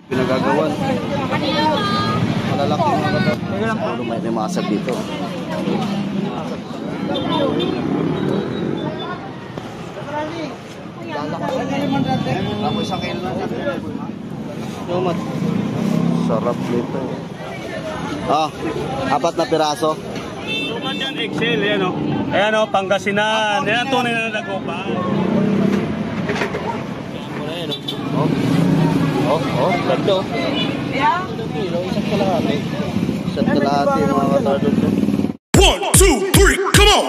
Pinagagawan. Malalaki mga katardos. May masag dito. Sarap nito. Ah, 4 na piraso. Tuman dyan, Excel, yan o. Ayan o, Pangasinan. Yan ang tunay na nagopa. Ganda. Isang kalahati mga katardos. 1, 2, 3, come on!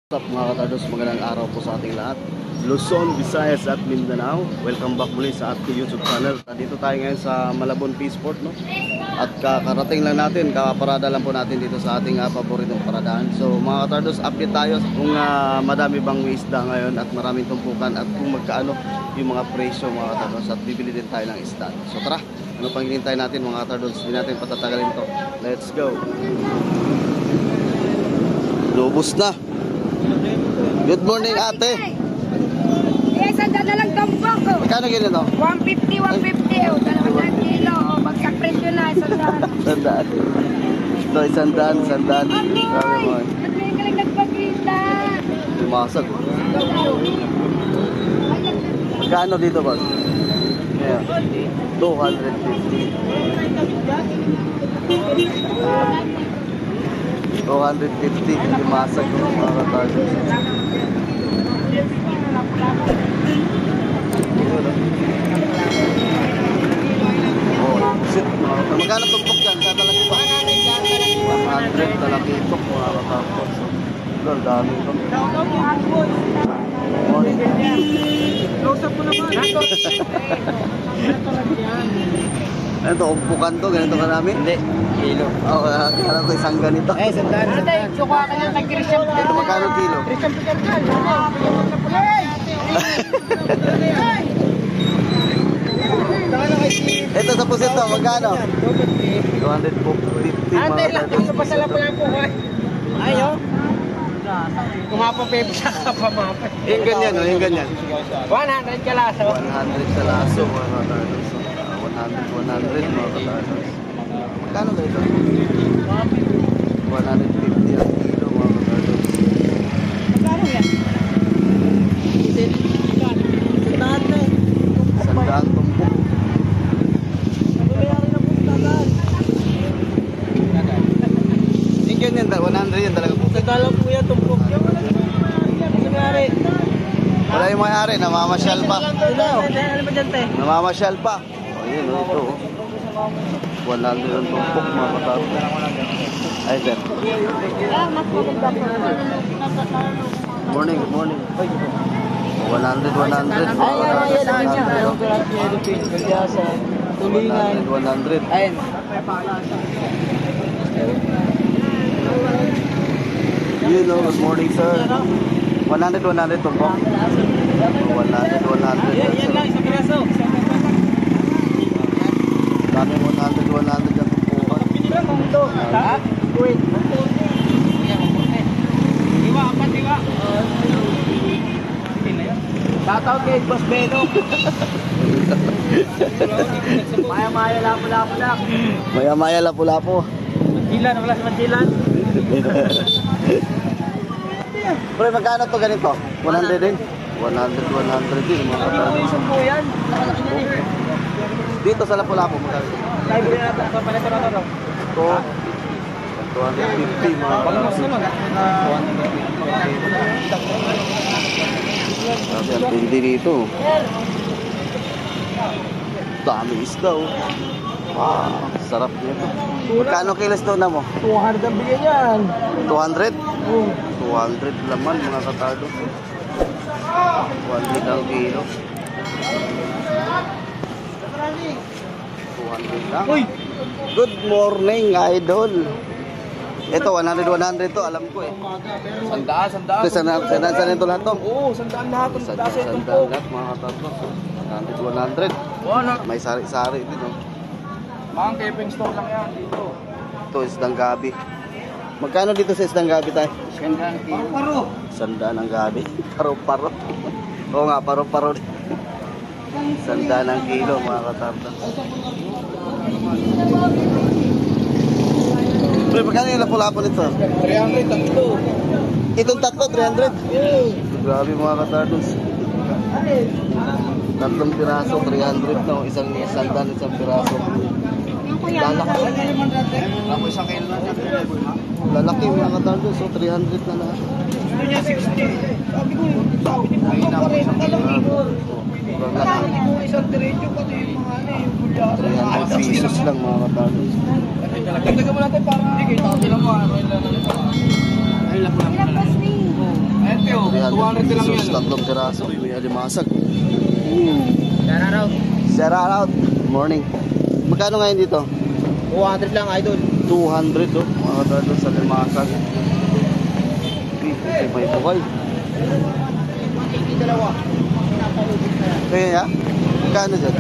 What's up mga katardos, magandang araw po sa ating lahat. Luzon, Visayas at Mindanao. Welcome back muli sa ating YouTube channel. Dito tayo ngayon sa Malabon Peaceport, no? At kakarating lang natin, kakaparada lang po natin dito sa ating paboritong paradaan. So mga katardos, update tayo kung madami bang may isda ngayon at maraming tumpukan at kung magkaano yung mga presyo mga katardos, at bibili din tayo ng isda. So tara, ano pang hinintay natin mga katardos, hindi natin patatagalin to. Let's go. Lubos na. Good morning ate. Sanda na lang tumpok ko. Magkano ganyan no? 150, 150. O, 200 kilo. O, magkapresyo na, sandaan. Sandaan. Ito, sandaan. Grabe mo. Ba't may kalang nagpagkita? Lumasag. Magkano dito ba? Yeah. 250. 250. Lumasag ko mga katardos. Magkano tumpok yan? Sa talaki ba? 100 talaki ito mga katardos. Ang dami ito. Morning. Close up mo naman. Ano ito? Umpukan to? Ganito karami? Hindi. Kilo. Oo, kaya ko isang ganito. Sandaan. Sukuha ka lang kay Christian. Ito magkano kilo? Christian Picarcal. Ito sa pusito, magkano? 250. Antay lang, ito pa sa lapalan po. Ayo. Kumapapepe siya kapamapa. Yung ganyan, no? Yung ganyan. 100 kalaso. 100 sa laso, mga katardos. 100 mga katardos. Magkano ba ito? 150 ang kilo, mga katardos. Magkano yan? Sandaan tumpok. Yung ganyan, 100 yan talaga po. Sandaan po yan, tumpok. Wala yung may-ari, namamasyal pa. Ano ba dyan, te? Namamasyal pa. O yun, ito. 100 ang tumpok, mga katardos. Ay, sir. Mas maganda po. Good morning. 100, mga katardos. Tulingan. 100. Ayun. You know, good morning, sir. 100 tumpok. 100. Yan lang, isang piraso. Dami 100 ang tumpukan. Pinirang mo ito. Ha? Wait. Diwa, apat diwa. Shoutout kay Boss Beno. Maya-maya, lapo-lapo lang. Maya-maya, lapu-lapo. Manjilan, wala sa Manjilan. Bro, magkano to ganito? 100 din? 100 din, mga katardos. Isang po yan. Dito sa lapu-lapo, magkano? Library na ito. Palito na ito. Ito, 250, mga katardos. Sabi, ang tindi dito. Dami isda, oh. Wow, sarap nito. Magkano kilos daw na mo? 200 ang bigyan yan. 200? Oo. 200 laman, mga katardos. 200 ang kilo. 200 lang. Uy! Good morning, idol. Ito, 100 to, alam ko eh. Sandaan. Ito, sandaan ito lahat to. Oo, sandaan lahat. Sandaan lahat, mga katardos. 100. May sari-sari din, oh. Mga camping store lang yan dito. Ito, isdang gabi. Magkano dito sa isdang gabi tayo? Paro-paro. Sandaan ang gabi. Paro-paro. Oo nga, paro-paro. Sandaan ang kilo mga katardos. Pre, magkano yung lapu-lapu nito? 300 tatlo. Itong tatlo, 300? Grabe mga katardos. Tatlong piraso, 300 na. Isang sandaan, isang piraso. Lalaki. Ako isang kilo na. Lalaki mga katardos, so 300 na lahat. Gusto niya 60. Sabi ko po, 40 Lalaki. isang diretso pati yung mga yung bulyaro. 300 pesos lang mga katardos. Dagdagan mo natin para hindi kayo tabi lang mo. Ay, lang lang. Ayun, Teo. 300 200 lang pesos, yan. tatlong piraso. May alimasag. Shout out. Shout out. Morning. Magkano ngayon dito? 200 lang, idol. 200 oh. Mga katardos sa limasag. May bukay. Dalawa. Kaya ya? Magkano dyan?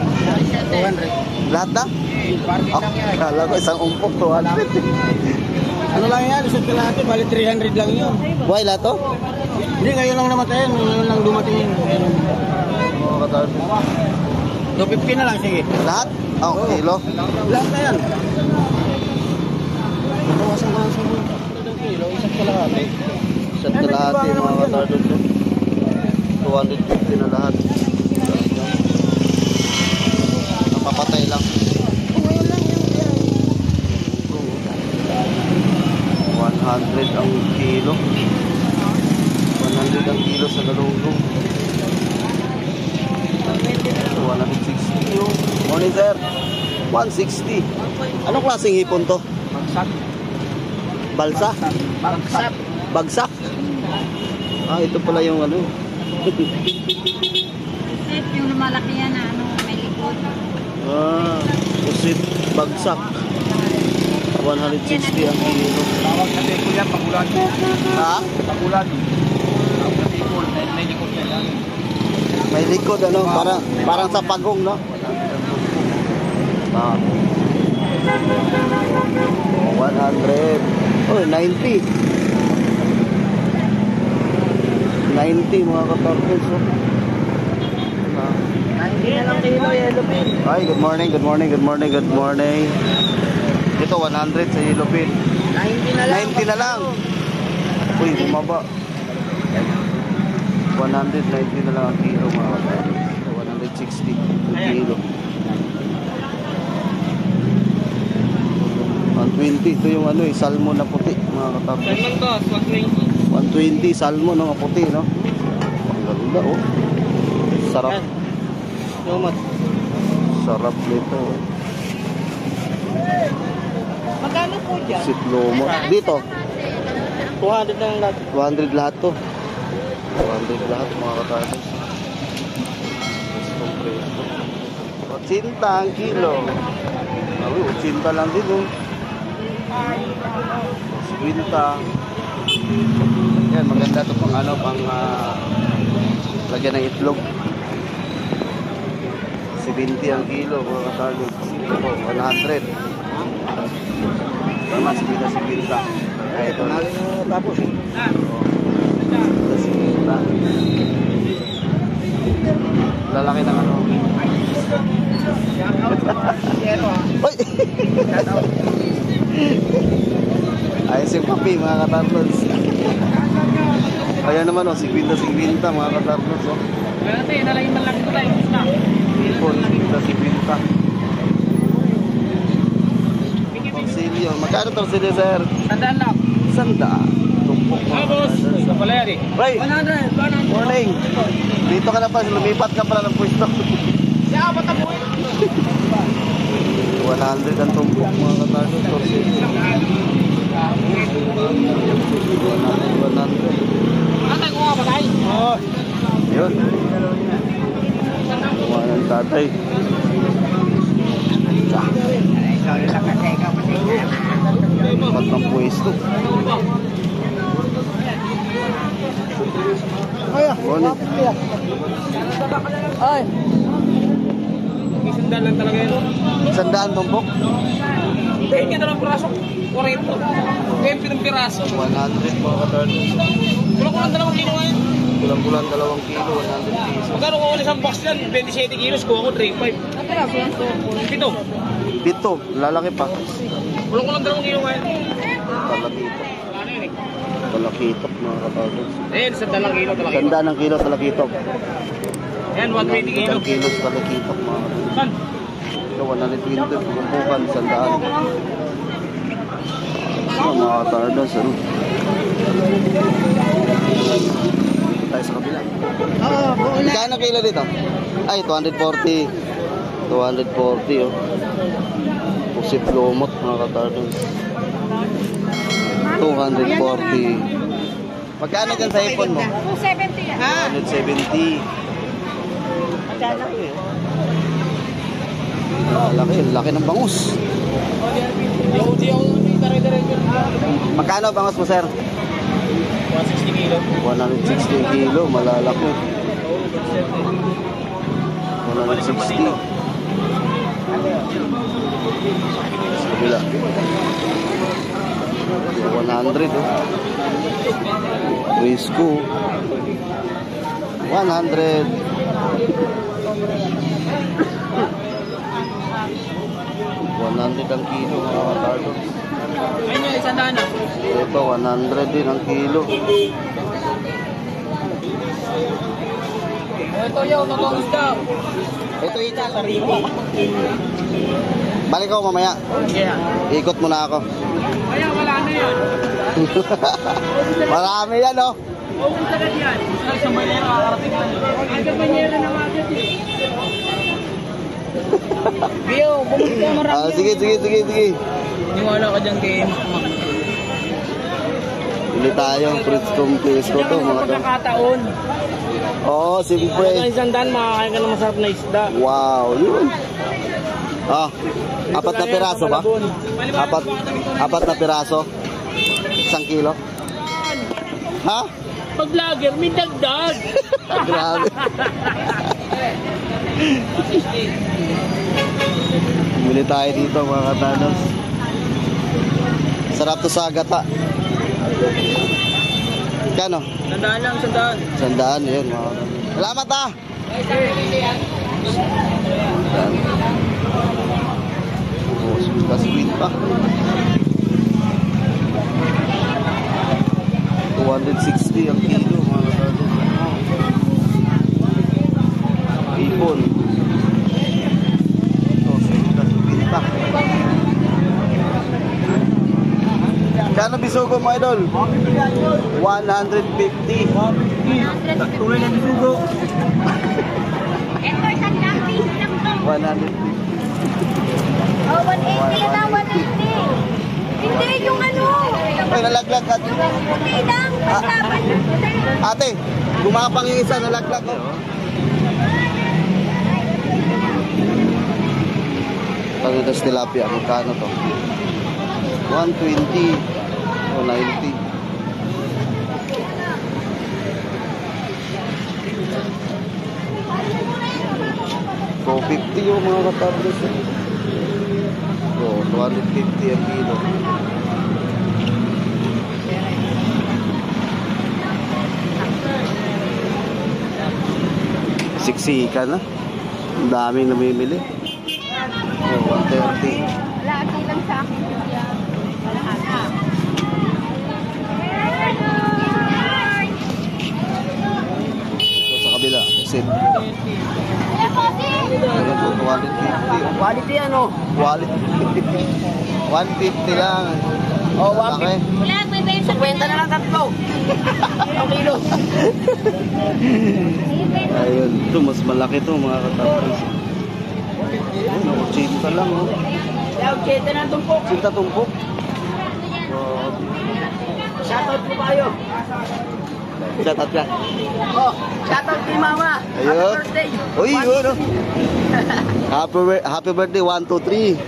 200. Lahat na? Parking Oh, lang yan. kala ko isang umpok 200. Ano lang yan? Isang kalahati, bali 300 lang yun. Buhay lahat to? Hindi, ngayon lang namatayin. Ngayon lang dumating yun. Mga katardos. 250 na lang, sige. Lahat? Oh, kilo. Lahat na yan. Bawasan ko lang sa mga kilo, isang kalahati. Isang kalahati mga katardos. 250 na lahat. Napapatay lang. 100 ang kilo. 100 ang kilo sa galunggong. 160 yung. Morning sir. 160. Anong klaseng hipon to? Bagsak. Balsa? Bagsak. Bagsak? Ah, ito pala yung ano. Set yung lumalaki yan na ano, may likod. Ah, pusit bagsak. 160 ang kilo. Tawag sa teko yan, pagulan. Ha? Pagulan. Tawag sa teko, may likod yan lang. May likod ano, parang sa pagong, no? Ah. Oh, 100. Oh, 90. 90 mga katardos. Oh. Ah. 90 na lang kilo, yellow pin. Ay, good morning, good morning, good morning, good morning. Ito 100 sa yellow pin. 90 na lang. 90 na lang. Uy, bumaba. 190 na lang ang kilo mga katardos. 160 ang kilo. 120 ito yung ano eh, salmon na puti mga katardos. 120 salmon no, puti no. Ang ganda oh. Sarap. Yomat. Sarap nito. Magkano po dyan? Sitlomo. Dito 200 na lang lahat. 200 lahat to. 200 lahat mga katardos. Preso. 80 ang kilo. Ay, 80 lang din oh. 50. Yan, maganda to pang ano, pang lagyan ng itlog. 70 ang kilo, mga katardos. Ito, 100. Tama, 70. Ay, ito na. Tapos. 70. Lalaki ng ano. Uy! Ayos yung papi mga katarlos. Ayan naman oh, 50 mga katarlos oh. Ipon, 50. Torsilyo, magkano torsilyo sir? Tandaan lang. Sanda. Tumpok mga katarlos. Kapaleri. Ray, morning. Dito ka na pa, lumipat ka pala ng pwesto. 100 ang tumpok mga katarlos. Torsilyo. 100. Yun. Kuha ng tatay. Dapat ng pwesto. Morning. Ay. Isang lang talaga yun. Sandaan tumpok? Hindi, hindi na lang piraso. 40. 20 ng piraso. 100 mga katarlos. Wala ko lang 2 kilo ngayon. Kulang-kulang 2 kilo, 100 pesos. Magkano ko isang box yan? 27 kilos, kuha ko 3.5. Pito. Pito, lalaki pa. Kulang-kulang 2 kilo ngayon. Talakitok. Ano yun eh? Talakitok mga katados. Ayan, sa 2 kilo, 2 kilo. Ganda ng kilo talakitok. Ayan, 120 kilo. 100 kilos talakitok mga katados. Saan? Ito, 120, pumpukan, 100. Mga katados, ano? Tayo sa kabila. Oo, buo Kano kilo dito? Ay, 240. 240, oh. Pusip lumot, mga katardos. 240. Magkano dyan sa ipon mo? 270 yan. 170. Laki, laki ng bangus. Di ako dire-diretso. Magkano bangus mo, sir? 160 kilo. 160 kilo, malalaki. 160. Sa kabila. 100, oh. Risco. 100. 100 ang kilo, mga katardos. Ayun yun, 100 na. Ito, 100 din ang kilo. Ito yun, totoong isda. Ito, ita, sariwa. Balik ako mamaya. Yeah. Ikot muna ako. Kaya wala na yan. Marami yan, oh. Ubus agad yan. Sa Manila, makakarating na. Hanggang Manila na agad eh. Biyo, pumunta ka marami. Sige. Niwala ka dyan kay Makmak. Hindi tayo, fruits complex ko to, mga to. Pagkakataon. Oo, siyempre. Isang daan, makakain ka ng masarap na isda. Wow, yun. Ah, 4 na piraso ba? Apat na piraso? 1 kilo? Ha? Pag vlogger, may dagdag. Grabe. Bili tayo dito, mga katanos. Sarap to sa gata. Kano? Sandaan lang, sandaan. 100, yun, mga katanos. Salamat, ah! Oh, sweet pa. 260 ang kilo, mga katanos. Ipon. Oh, sweet pa. Kano bisugo mo, idol? 150. Tulay na bisugo. Ito, isang lang piso lang to. 150. Oh, 180 na, 180. Hindi, yung ano. Ay, nalaglag at... Hindi lang, basta Ate, gumapang yung isa, nalaglag ko. Pagkakas tilapia, magkano to? 120 o 90. So, 50 yung mga katablos. So, 250 ang kilo. Siksika na. Ang daming namimili. So, 130. lagi lang sa akin. Lahat na. So, sa kabila, sit. Ayan po, 250. Quality ano? Quality. 150 lang. Oh, Laki. Wala, may benta. 50 na lang tatlo. Ang kilo. Ayun, ito mas malaki to mga katapos. Ayun, 80 lang, oh. Kaya 80 na ang tumpok. 80 tumpok. Shoutout po kayo. Shout out ka. Oh, shoutout kay mama. Happy Ayun. birthday. Uy, yun, oh. Happy birthday, 1, 2, 3.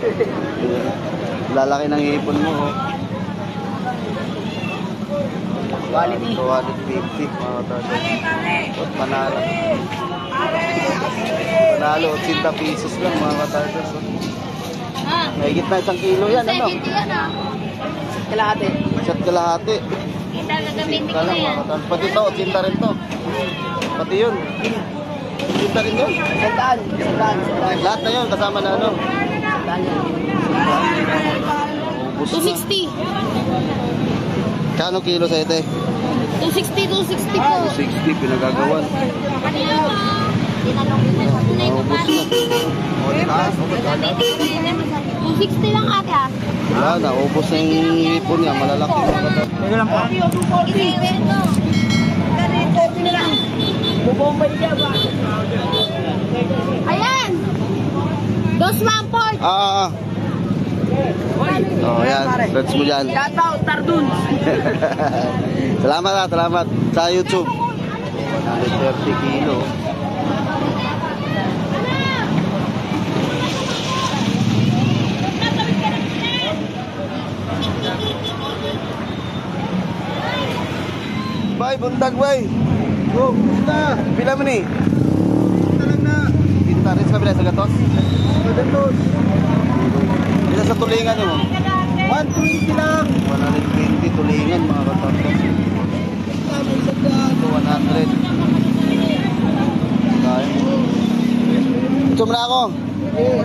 Lalaki ng ipon mo, oh. Quality. 250 mga katapos. At panalo. Panalo, 80 pesos lang mga katapos. Ah, Mahigit na 1 kilo yan, ano? 70 yan ah. Kalahati. Isa't kalahati. Kita gagamitin ko Tinta na lang yan. mga katapos. Pati ito, tinta rin to. Pati yun. Kita rin yun. Sandaan. Lahat na yun, kasama na ano. 260. Kano kilo sa ite? 260 po. 260, pinagagawan. Tinanong ko na. Naubos na. O, taas. 260 lang ate ah. Wala, naubos na yung ipon niya. Malalaki. Teka lang po. Ayan! 214. Oh, yan. Search mo dyan. Shoutout, Tardun. Salamat ha, salamat. Sa YouTube. 130 kilo. Bay, buntag bay. Go, pinta. Pila mo ni? Pinta lang na. Pinta rin sa bila sa gatos? Sa gatos. Pila sa tulingan mo? 120 lang. 120 tulingan mga gatos. Ito 100. Kaya. Itsum na ako. Oh,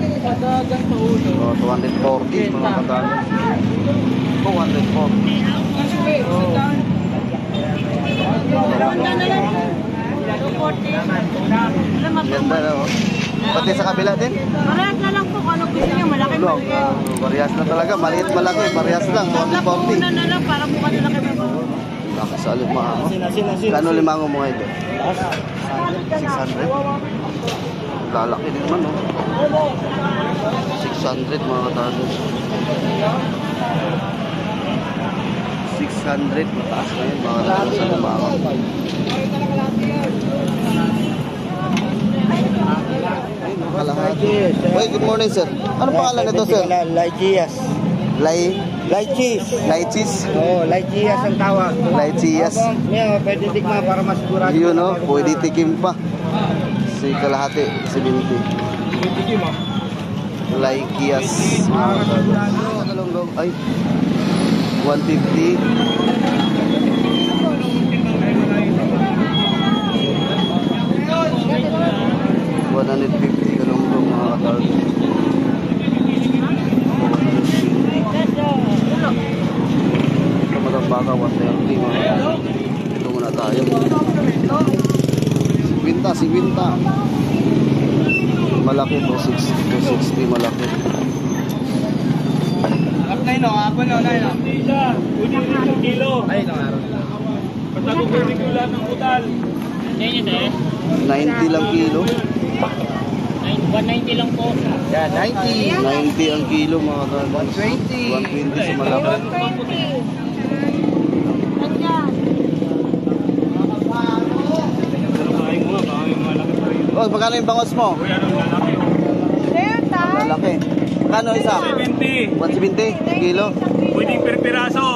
240 mga katagas. Ito 140. Ganda na oh. Pati sa kabila din? Parehas na lang po kung ano gusto niyo. Malaki No, parehas na talaga. Maliit malaki. Parehas lang. 140. na lang para bukas na kami. Nakasalit mga mo. Kano limango mo ito? 600. Lalaki din man oh. 600 mga katagas. 600 mataas na yun mga katagas sa limango. Kalahati. Wait, good morning sir. Ano pangalan nito sir? Lychias. Lychis. Lychis. Oo, Lychias ang tawag. Lychias. Pwede tikma para masigurado. Yun o, pwede tikim pa. Si kalahati, 70. Tikim mo. Lychias. Ay, 150. $150 galunggong mga katarga. Ito matambaka 130 mga katarga. Ito muna tayo. Si Winta. Malaki to, 260 malaki. Nay no, ako no, nay no. Pwede mo ng kilo. Ay, no, araw. Patago pwede ko lang ng butal. 90 lang kilo. 190 lang po. Yan, 90. 90 ang kilo mga katarga. 120. 120 sa malaki. Pero kain mo nga, baka yung malaki pa rin. Oh, magkano yung bangos mo? Kuya, anong lalaki? Malaki. Magkano isa? 70. 170 kilo. Pwede per piraso.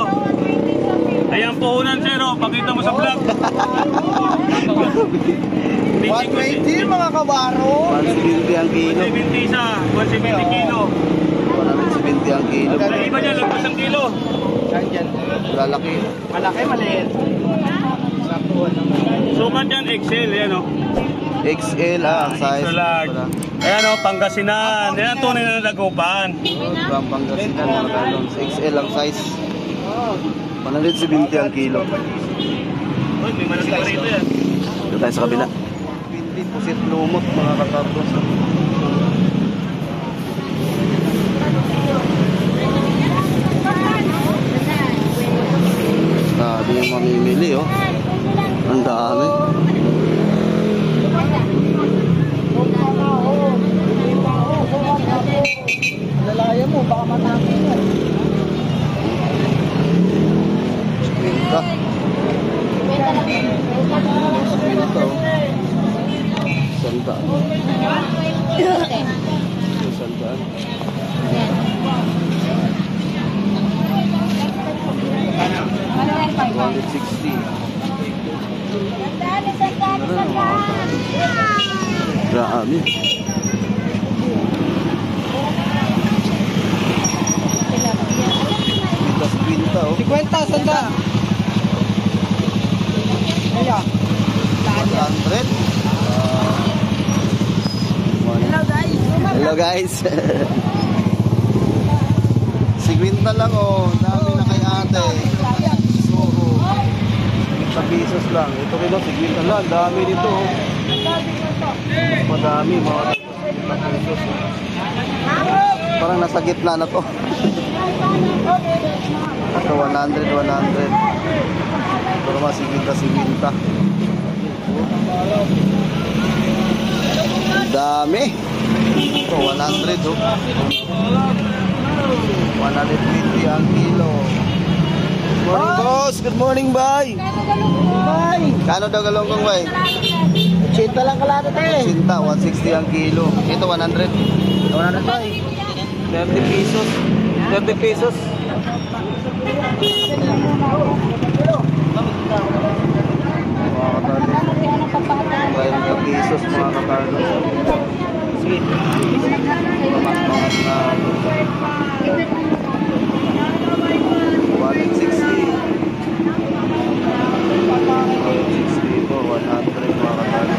Ayan puhunan sir, oh. Pakita mo sa vlog. 120 mga kabaro. 170 ang kilo. 170 isa, 170 kilo. 170 ang kilo. May iba dyan, lagpas ang kilo. Saan dyan? Lalaki. Malaki, maliit. Saktuhan naman. Sukat yan, XL, yan o. XL ang size. Extra large. Ayan o, Pangasinan. Yan ang tunay na nagupan. From Pangasinan mga galons. XL ang size. 170 ang kilo. Uy, may malaki pa rito yan. Dito tayo sa kabila. 20 pusit lumot mga katardos. Dami yung mamimili oh. Ang dami. Lalaya mo, baka matapin yan. Pinta. Pinta oh. Sandaan. Sandaan. 160. Grabe. Pinta oh. 50, sanda. Kaya. Hello guys. Sigwinta lang oh. Dami na kay ate. So, sa pesos lang. Ito kilo, sigwinta lang. Dami dito oh. Madami mga pesos. Parang nasa gitna na to. Ito 100. Pero mas sigwinta. Dami. Ito 100 oh. 150 ang kilo. Good morning boss. Good morning bye. Bye. Kano daw galonggong bye? Cinta lang kalata tayo. Cinta 160 ang kilo. Ito 100. 100 bye. 30 pesos. 30 pesos. Pesos mga katardo. Sige. Pamas na 160. 160 po, 100 mga katardo.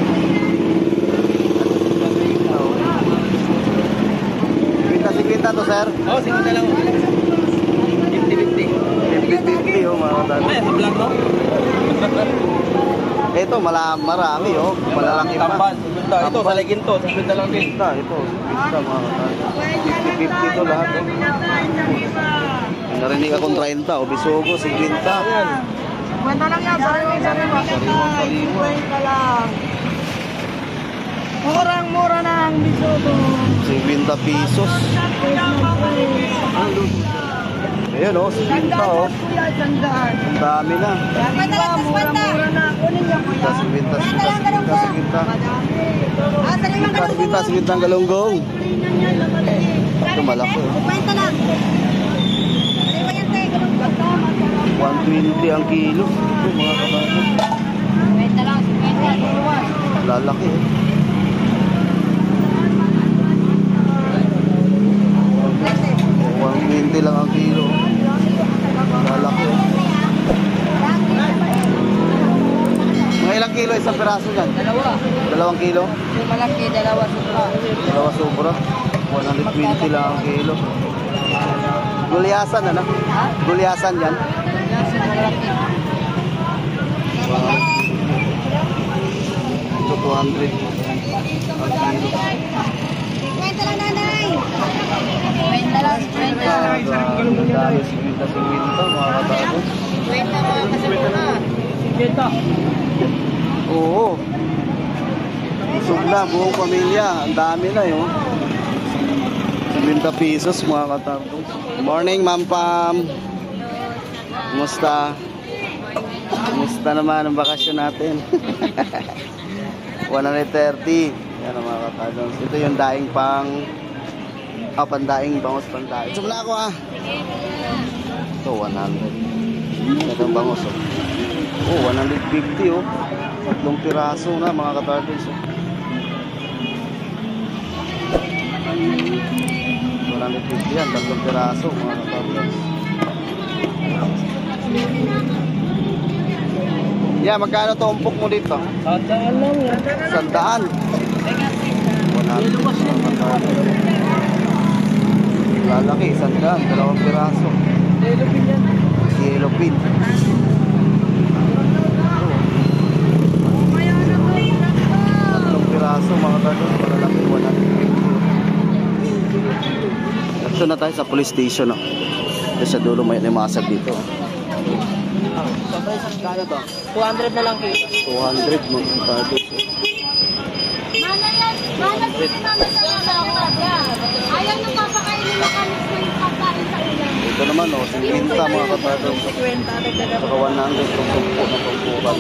Sigwinta to sir? Oo, sigwinta lang. 50-50. 50-50 oh mga katardo. Ay, sa vlog no? Ito marami oh, malalaki pa. Tamban, sigwinta. Ito, sa leginto, sigwinta lang din. Ito, mga katardo. 50-50 to lahat oh. Narinig akong 30 oh, bisogo, 50. Kwenta lang yan, sariwa. Kwenta lang. Murang-mura na ang bisoto. 50 pesos. Ayan oh, 50 oh. Sandaan. Ang dami na. Mura-mura na. Kunin niya kuya. 50 ang galunggong. Ito malaki oh. Kwenta lang. Sariwa yan tayo. 120 ang kilo. Ito mga kabato. Kwenta lang. Lalaki oh. 120 lang ang kilo. Lalaki oh. Mga ilang kilo isang piraso yan? Dalawang kilo? Yung malaki, dalawa sobra. Dalawa sobra. 120 lang ang kilo. Gulyasan ano? Gulyasan yan? Ito 200 ang kilo. Kwenta lang, nanay. Kwenta lang. Ang dami, 50 mga kabago. Kwenta mo ang kasama. Oo. Busog na, buong pamilya. Ang dami na yun. 50 pesos mga katardo. Good morning, Ma'am Pam. Kumusta? Kumusta naman ang bakasyon natin? 130. Yan ang mga katardo. Ito yung daing pang pandaing, bangos pandaing. Sumula ako ah. Ito 100. Ito ang bangos oh. Oh, 150 oh. Tatlong piraso na mga katardos oh. 150 yan, tatlong piraso mga katardos. Yeah, magkano tumpok mo dito? Sandaan lang yan. 100. 100 mga katardos. Lalaki, 100, dalawang piraso. Yellow pin yan. Yellow pin. Tatlong piraso mga katardos, malalaki 100. Ito na tayo sa police station oh. Ito sa dulo may masag dito. Kano to? 200 na lang kayo. 200 mga katardos. Mana yan. Mana si mama sa mga. Ayaw nung papakainin na kami sa yung pagkain sa ulam. Ito naman oh, 50 mga katardos. Saka 100 itong sumpo na pagpukan.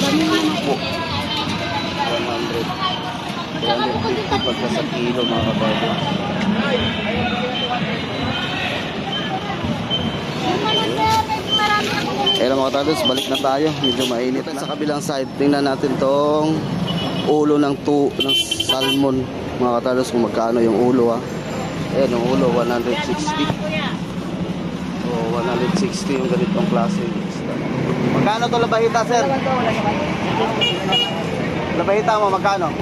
Sumpo. 100. 250 pagka sa kilo mga katardos. Ayun mga katardos, balik na tayo. Medyo mainit na. Sa kabilang side, tingnan natin tong ulo ng salmon. Mga katardos kung magkano yung ulo ha. Ayan yung ulo, 160. So 160 yung ganitong klase. Magkano to labahita sir? Labahita mo magkano?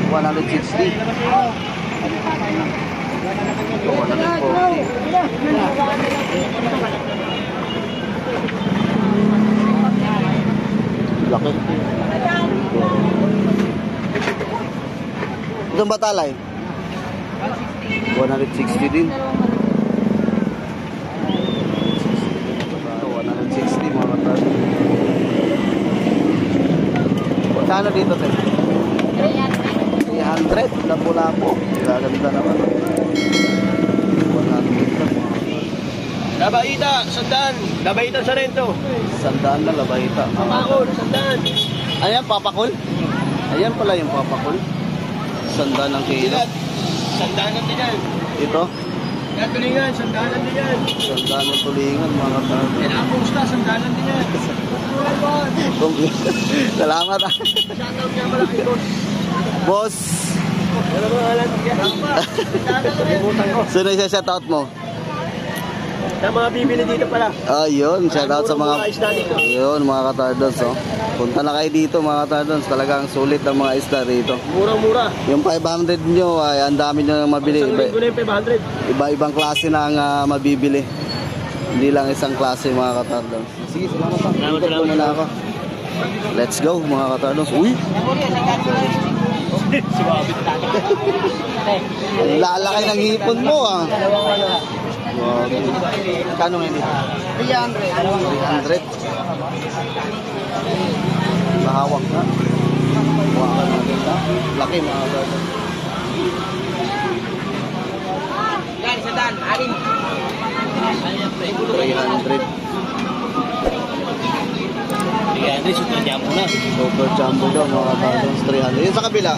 160. 140. Laki. Itong batalay? 160 din. 160 mga katal. Kano dito, sir? 300. Lapo-lapo. Gaganda naman. 100. Labaita, sandaan. Labaita sa rento. Sandaan na labaita. Papakol, sandaan. Ayan, papakol. Ayan pala yung papakol. Sandaan ng kilo. Sandaan natin yan. Ito. Yan, tulingan, sandaan natin yan. Sandaan ng tulingan mga katal. Yan ang pusta, sandaan natin yan. Salamat. Shoutout niya pala kay boss. Boss. Ano ba alam niya? Sino yung shoutout mo? Sa mga bibili dito pala. Ayun, shoutout sa mga isda dito. ayun, mga katardons, oh. Punta na kayo dito mga katardons. Talagang sulit ang mga isda rito. Murang-mura. Yung 500 nyo ay ang dami nyo nang mabili. Isang linggo na yung 500. Iba-ibang klase na ang mabibili. Hindi lang isang klase mga katardons. Sige, salamat pa. Salamat, Ikot salamat. muna ako. Let's go mga katardons. Uy! Ang lalaki ng hipon mo ah. Wow. Kano ngayon dito? 300. Mahawak na. Hawakan natin na. Laki mga katardons. Yan, sandaan. Alim. 300. Yan, super jumbo na. Super jumbo daw mga katardons. 300. Yung sa kabila?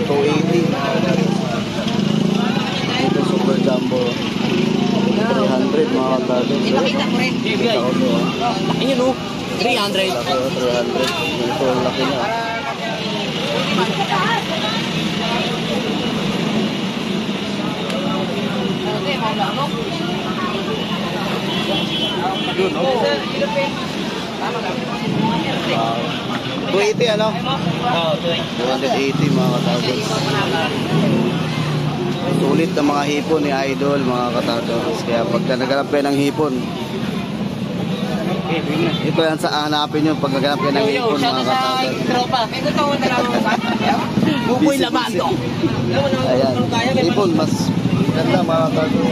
280. Ito super jumbo. 300 mga katardons. Kita ko to. Ayun o. 300. Laki o, 300. Ito ang laki niya. Wow. 280 ano? Oo, 280 mga katardons. Sulit na mga hipon ni Idol mga katardons. Kaya pagka naghanap kayo ng hipon, ito yan sa hanapin nyo pag naghanap kayo ng hipon mga katardons. tropa. May gusto ko talaga ba? Buboy Busy, laman busy. to. Ayan, hipon mas ganda mga katardons.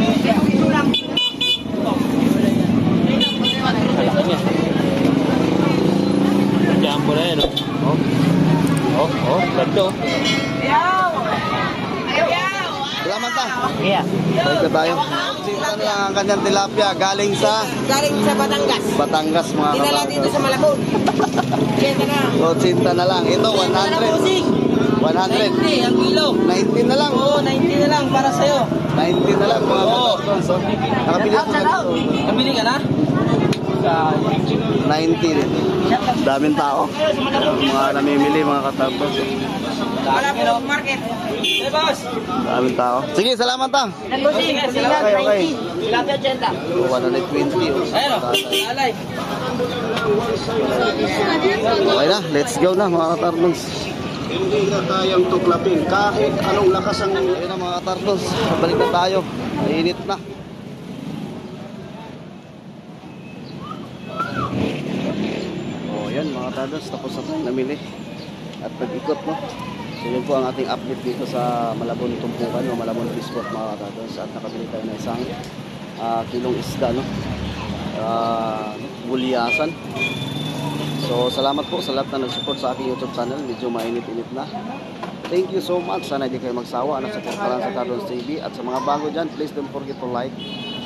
Jumbo na yan, ganto. Salamat ta. Yeah. Balik na tayo. Sinta na lang ang kanyang tilapia galing sa Galing sa Batangas. Batangas mga Dinala dito sa katardons. Malabon. Kaya na. So, sinta na lang. Ito, 100. 100. 90 ang kilo. 19 na lang. Oo, 90 na lang para sa'yo. 19 na lang mga katardons. So, nakabili ako na dito. Nabili ka na? 90. Daming tao. Mga namimili mga katardons. Malabon market. Hey, boss. Daming tao. Sige, salamat ta. Nagbossing. Okay, okay. Tilapia 80. 120. Ayun o. Alay. Okay na, let's go na mga katardons. Hindi na tayong tuklapin kahit anong lakas ang... Ayun na mga katardons, balik na tayo. Mainit na. Oh, yan mga katardons, tapos na tayo namili. At nag-ikot no. So yun po ang ating update dito sa Malabon Tumpukan o Malabon Fishport mga katardons. At nakabili tayo ng isang kilong isda no. Buliyasan. So salamat po sa lahat na nag-support sa aking YouTube channel. Medyo mainit-init na. Thank you so much. Sana hindi kayo magsawa na support ka lang sa Tardons TV. At sa mga bago dyan, please don't forget to like,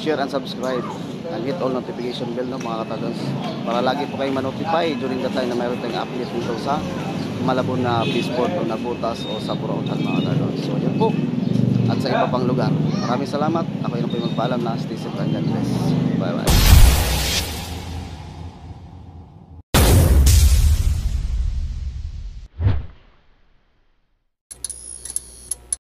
share, and subscribe. And hit all notification bell no, mga katardons. Para lagi po kayong ma-notify during the time na mayroon tayong update dito sa Malabon na Fishport o Nabutas o sa Burautan mga katardons. So yun po. At sa iba pang lugar. Maraming salamat. Ako yun po yung magpaalam na stay safe and God bless. Bye bye.